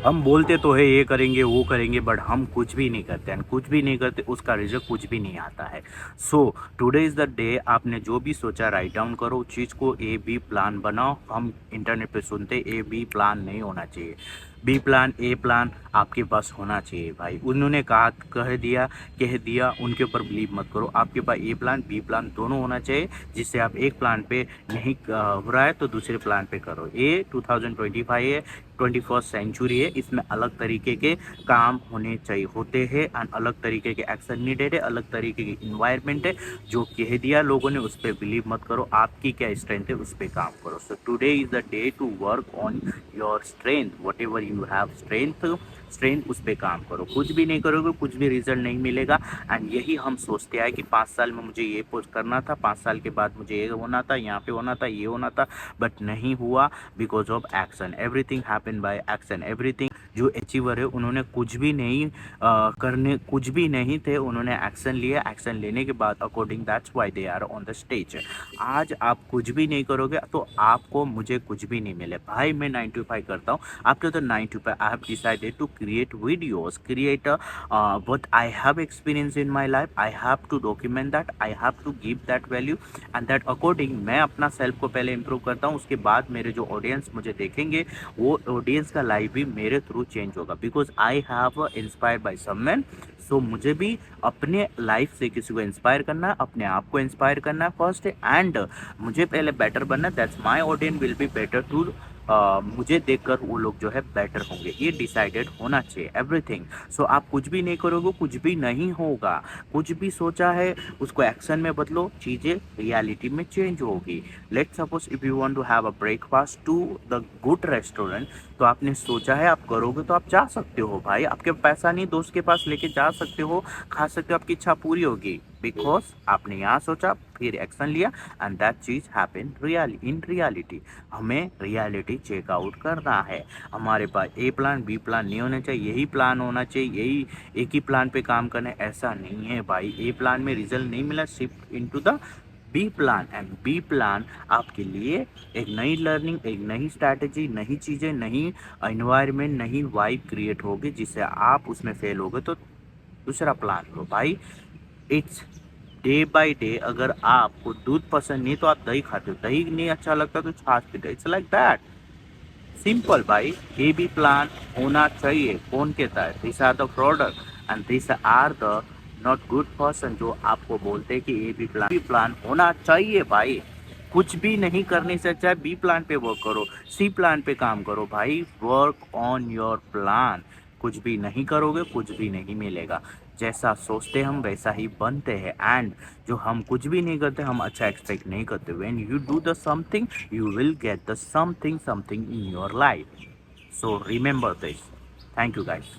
हम बोलते तो है ये करेंगे वो करेंगे, बट हम कुछ भी नहीं करते, एंड कुछ भी नहीं करते उसका रिजल्ट कुछ भी नहीं आता है। So today is the day, आपने जो भी सोचा राइट डाउन करो, उस चीज़ को ए बी प्लान बनाओ। हम इंटरनेट पे सुनते ए बी प्लान नहीं होना चाहिए, बी प्लान ए प्लान आपके पास होना चाहिए भाई। उन्होंने कह दिया उनके ऊपर बिलीव मत करो। आपके पास ए प्लान बी प्लान दोनों होना चाहिए, जिससे आप एक प्लान पे नहीं हो रहा है तो दूसरे प्लान पे करो। ये 2025 है, 21st सेंचुरी है, इसमें अलग तरीके के काम होने चाहिए होते हैं, एंड अलग तरीके के एक्शन नीडेड है, अलग तरीके की इन्वायरमेंट है। जो कह दिया लोगों ने उस पर बिलीव मत करो, आपकी क्या स्ट्रेंथ है उस पर काम करो। So today is the day to work on your strength, whatever you have strength उस पर काम करो। कुछ भी नहीं करोगे कुछ भी रिजल्ट नहीं मिलेगा। एंड यही हम सोचते हैं कि 5 साल में मुझे ये पोस्ट करना था, 5 साल के बाद मुझे ये होना था, यहाँ पे होना था, ये होना था, बट नहीं हुआ because of action. Everything happen by action. Everything, जो अचीवर है उन्होंने कुछ भी नहीं थे, उन्होंने एक्शन लिया। एक्शन लेने के बाद according that's why they are on the stage. आज आप कुछ भी नहीं करोगे तो आपको मुझे कुछ भी नहीं मिले भाई। मैं 9 to 5 करता हूँ, after the 9 to 5 I have decided to create videos, create what I have experienced in my life. I have to document that, I have to give that value, and that according मैं अपना self को पहले improve करता हूँ, उसके बाद मेरे जो ऑडियंस मुझे देखेंगे वो ऑडियंस का लाइफ भी मेरे थ्रू चेंज होगा, because I have inspired by someone. So मुझे भी अपने लाइफ से किसी को इंस्पायर करना है, अपने आप को इंस्पायर करना है फर्स्ट, एंड मुझे पहले बेटर बनना है। That's my audience will be better too, मुझे देखकर वो लोग जो है बेटर होंगे। ये डिसाइडेड होना चाहिए एवरीथिंग। सो आप कुछ भी नहीं करोगे कुछ भी नहीं होगा। कुछ भी सोचा है उसको एक्शन में बदलो, चीज़ें रियलिटी में चेंज होगी। Let suppose if you want to have a breakfast to the good restaurant, तो आपने सोचा है आप करोगे तो आप जा सकते हो भाई। आपके पैसा नहीं, दोस्त के पास लेके जा सकते हो, खा सकते हो, आपकी इच्छा पूरी होगी, बिकॉज आपने यहाँ सोचा फिर एक्शन लिया, एंड दैट चीज हैपन इन रियलिटी। हमें रियलिटी चेकआउट करना है। हमारे पास ए प्लान बी प्लान नहीं होना चाहिए, यही प्लान होना चाहिए, यही एक ही प्लान पे काम करना है, ऐसा नहीं है भाई। ए प्लान में रिजल्ट नहीं मिला, shift into the B plan, and B plan आपके लिए एक नई लर्निंग, एक नई स्ट्रैटेजी, नई चीज़ें, नई एनवायरनमेंट, नई वाइब क्रिएट होगी, जिससे आप उसमें फेल होगे तो दूसरा प्लान लो भाई। It's day by day. अगर आपको दूध पसंद नहीं तो आप दही खाते हो, दही नहीं अच्छा लगता तो छाछ पीते, इट्स लाइक दैट सिंपल भाई। ये भी प्लान होना चाहिए। कौन कहता है? This are the product and this are the not good person जो आपको बोलते हैं कि ये भी प्लान होना चाहिए भाई। कुछ भी नहीं करने से अच्छा है बी प्लान पे वर्क करो, सी प्लान पे काम करो भाई। Work on your plan. कुछ भी नहीं करोगे कुछ भी नहीं मिलेगा। जैसा सोचते हम वैसा ही बनते हैं, एंड जो हम कुछ भी नहीं करते हम अच्छा एक्सपेक्ट नहीं करते। When you do the something you will get the something in your life. So remember this. Thank you guys.